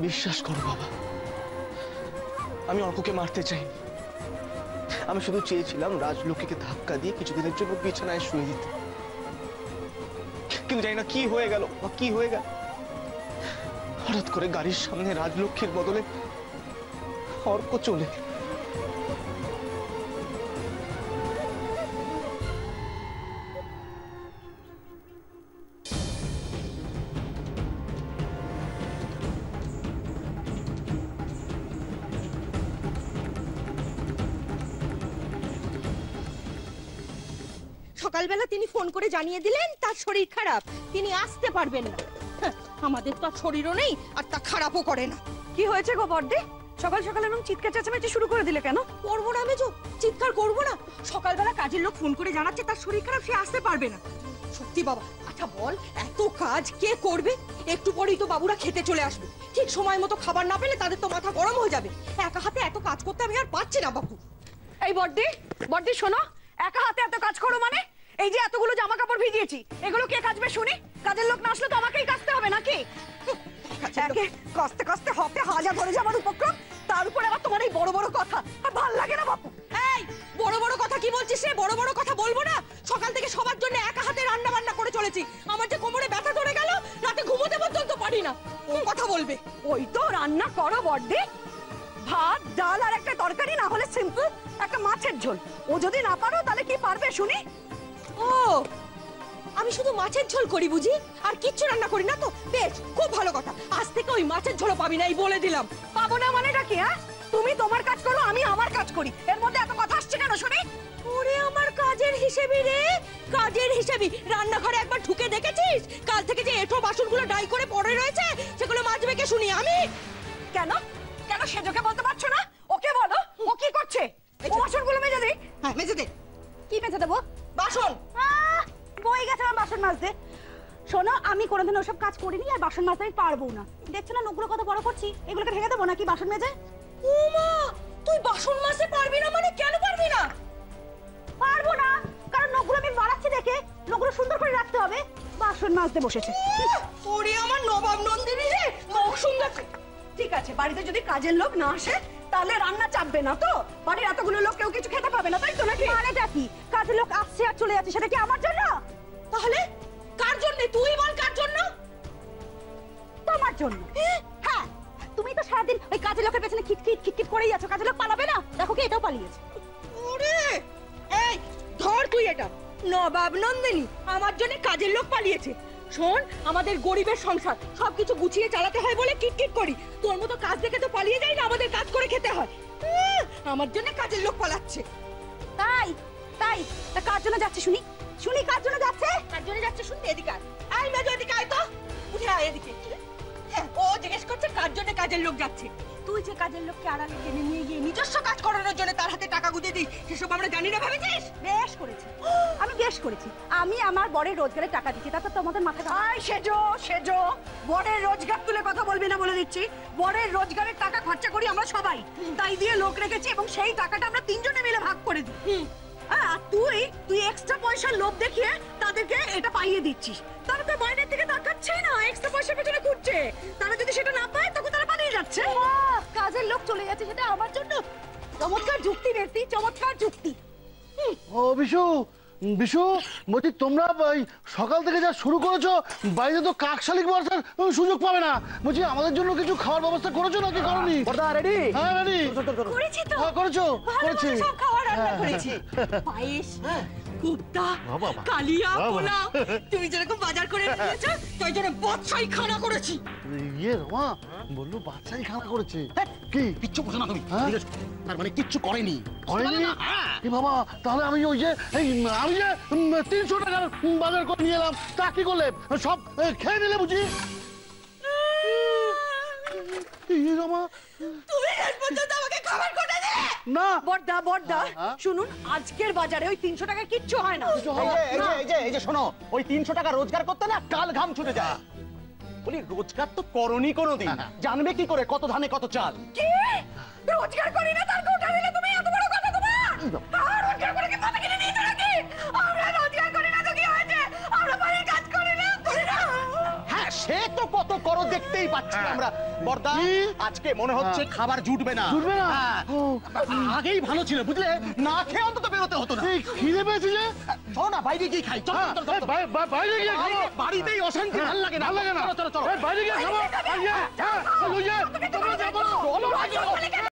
বিশ্বাস করো বাবা, আমি অর্ককে মারতে চাইনি। আমি শুধু চেয়েছিলাম রাজলক্ষ্মীকে ধাক্কা দিয়ে কিছুদিনের জন্য বিছানায় শুয়ে দিতে। কিন্তু জানি না কি হয়ে গেল, কি হয়ে গেল, হঠাৎ করে গাড়ির সামনে রাজলক্ষ্মীর বদলে অর্ক চলে গেল। সকালবেলা তিনি ফোন করে জানিয়ে দিলেন তার শরীর খারাপ, তিনি আসতে পারবেন না। আমাদের তো শরীরও নেই আর তা খারাপও করে না। কি হয়েছে গো বড়দি? সকাল সকাল এরকম চিৎকার চেঁচামেচি শুরু করে দিলে কেন? করবো না মেজো, চিৎকার করবো না। সকালবেলা কাজের লোক ফোন করে জানাচ্ছে তার শরীর খারাপ, সে আসতে পারবে না। সত্যি বাবা, আচ্ছা বল, এত কাজ কে করবে? একটু পরেই তো বাবুরা খেতে চলে আসবে, ঠিক সময় মতো খাবার না পেলে তাদের তো মাথা গরম হয়ে যাবে। একা হাতে এত কাজ করতে আমি আর পারছি না বাবু। এই বড়দি, বড়দি শোনো, একা হাতে এত কাজ করো মানে? এই যে এতগুলো জামা কাপড় ভিজিয়েছি, এগুলো কে কাচবে শুনি? কাজের লোক না আসলে তো আমাকেই কাচতে হবে নাকি? একে কষ্টে কষ্টে হতে হাজার ধরে যাবার উপক্রম, তার উপরে আবার তোমার এই বড় বড় কথা, আর ভাল লাগে না বাপু। এই বড় বড় কথা কি বলছিস রে? বড় বড় কথা বলবো না? সকাল থেকে সবার জন্য একা হাতে রান্না বান্না করে চলেছি, আমার যে কোমরে ব্যথা ধরে গেল, রাতে ঘুমোতে পর্যন্ত পারি না। ও কথা বলবে? ওই তো রান্না করো বড়দি, ভাত ডাল আর একটা তরকারি, না হলে সিম্পল একটা মাছের ঝোল। ও যদি না পারো তাহলে কি পারবে শুনি? ও, আমি শুধু মাছের ঝোল করি বুঝি, আর কিচ্ছু রান্না করি না তো? বেশ, খুব ভালো কথা, আজ থেকে ওই মাছের ঝোলও পাবি না, এই বলে দিলাম। পাবো না মানেটা কি? হ্যাঁ, তুমি তোমার কাজ করো, আমি আমার কাজ করি, এর মধ্যে এত কথা আসছে কেন শুনি? ওরে আমার কাজের হিসেবি রে, কাজের হিসেবি। রান্নাঘরে একবার ঢুকে দেখেছিস কাল থেকে যে এঁঠো বাসনগুলো ডাই করে পড়ে রয়েছে, সেগুলো মাজবে কে শুনি? আমি। কেন কেন সেজোকে বলতে পারছো না? ওকে বলো, ও কি করছে? ও বাসনগুলো মেজে দে। হ্যাঁ, মেজে দে। কি মেজে দেবো? বাসন। বই গেছে আমার বাসন মাজতে। শোনো, আমি কোনোদিন ওসব কাজ করিনি, আর বাসন মাজতে আমি পারবো না। দেখছো না নোংরা কত বড় করছি, এগুলোকে ভেঙে দেবো নাকি বাসন মেজে? ও মা, তুই বাসন মাজতে পারবি না মানে? কেন পারবি না? পারবো না কারণ নখগুলো আমি বাড়াচ্ছি দেখে, নখগুলো সুন্দর করে রাখতে হবে। বাসন মাজতে বসেছে। ওরে আমার নবাব নন্দিনী রে, নখ সুন্দর। ঠিক আছে, বাড়িতে যদি কাজের লোক না আসে তাহলে রান্না চাপবে না তো? বাড়ির এতগুলো লোক কেউ কিছু খেতে পাবে না, তাই তো নাকি? মানেটা কি? কাজের লোক আসছে আর চলে যাচ্ছে, সেটা কি আমার জন্য? তাহলে কার জন্য? তুই বল কার জন্য? তোমার জন্য। হ্যাঁ, তুমি তো সারাদিন ওই কাজের লোকের পেছনে খিটখিট খিটখিট করেই আছো। কাজের লোক পালাবে না? দেখো কি এটাও পালিয়েছে। ওরে, এই ধর তুই এটা। নবাব নন্দিনী, আমার জন্য কাজের লোক পালিয়েছে। শোন, আমাদের গরিবের সংসার, সবকিছু গুছিয়ে চালাতে হয় বলে কিটকিট করি। তোর মতো কাজ দেখে তো পালিয়ে যাই না, আমাদের কাজ করে খেতে হয়। আমার জন্য কাজের লোক পালাচ্ছে। তাই তাই তা কার জন্য যাচ্ছে শুনি? শুনি কার জন্য যাচ্ছে? কার জন্য যাচ্ছে শুনতে? এদিকে আয়। আয় মেজো, এদিকে আয় তো। উঠে আয় এদিকে। ও জিজ্ঞেস করছে কার জন্য কাজের লোক যাচ্ছে। তুই যে কাজের লোককে আড়ালে টেনে নিয়ে গিয়ে নিজস্ব কাজ করানোর জন্য তার হাতে টাকা গুঁজে দিস, সেসব আমরা জানি না ভেবেছিস? বেশ করেছি, আমি বেশ করেছি। আমি আমার বরের রোজগারে টাকা দিচ্ছি, তারপর তোমাদের মাথা আয় সেজো সেজো। বরের রোজগার তুলে কথা বলবি না বলে দিচ্ছি। বরের রোজগারের টাকা খরচা করি আমরা সবাই, তাই দিয়ে লোক রেখেছি এবং সেই টাকাটা আমরা তিনজনে মিলে ভাগ করে দিই। আর তুই এক্সট্রা পয়সার লোভ দেখিয়ে তাদেরকে এটা পাইয়ে দিচ্ছিস। তারা তো বাইরের দিকে তাকাচ্ছে না, এক্সট্রা পয়সার পেছনে ঘুরছে। তারা যদি সেটা না পায় তখন তারা পালিয়ে যাচ্ছে। কাজের লোক চলে যাচ্ছে সেটা আমার জন্য। চমৎকার যুক্তি রেতি, চমৎকার যুক্তি। ও বিশু, বিশু বলছি তোমরা সকাল থেকে যা শুরু করেছো, বাইরে তো কাকশালিক বর্ষার সুযোগ পাবে না। বলছি আমাদের জন্য কিছু খাওয়ার ব্যবস্থা করেছো নাকি করনি? রেডি? হ্যাঁ রেডি করেছি তো। হ্যাঁ করেছো? করেছি, সব খাবার রান্না করেছি। পায়েস, কুপ্তা, কালিয়া, পোলাও, তুমি যেরকম বাজার করে নিয়েছো, তাই জন্য বাদশাহী খানা করেছি। ইয়ে রমা বললো বাচ্চাই খানা করেছে। কি কিচ্ছু বোঝো না তুমি? তার মানে কিচ্ছু করেনি? করেনি? কি বাবা, তাহলে আমি ওই যে আমি যে 300 টাকার বাজার করে নিয়ে এলাম, তা কি করলে? সব খেয়ে নিলে বুঝি? রমা তুমি শেষ পর্যন্ত আমাকে খাবার করে দিলে না। বড়দা বড়দা শুনুন, আজকের বাজারে ওই 300 টাকা কিচ্ছু হয় না। এই যে শোনো, ওই 300 টাকা রোজগার করতে না কাল ঘাম ছুটে যায়। বলি রোজগার তো করনি কোনোদিন, জানবে কি করে কত ধানে কত চাল? কি রোজগার করি না তার কোঠা দিলে তুমি? এত বড় কথা তোমার? রোজগার করে কি মাথা কিনে নিয়েছো নাকি? আমরা রোজগার করি না তো কি হয়েছে? আমরা বাড়ির কাজ করি না? হ্যাঁ সে তো কত করো দেখতেই পাচ্ছি আমরা। বর্দা, কি? আজকে মনে হচ্ছে খাবার জুটবে না। জুটবে না? হ্যাঁ। ও। আগেই ভালো ছিল বুঝলে, না খেয়ে অন্তত বেরোতে হতো না। এই খিদে পেয়েছে যে চলো না বাইরে গিয়ে খাই। চলো, হ্যাঁ, চলো, চলো, এই চলো। বাইরে গিয়ে খাবো। বাড়িতেই অশান্তি, ভাল লাগে না। ভালো লাগে না। চলো, চলো, চলো। এই বাইরে গিয়ে খাবো। এই যে, হ্যাঁ, ওই যে, তোমরা যাবো। চলো,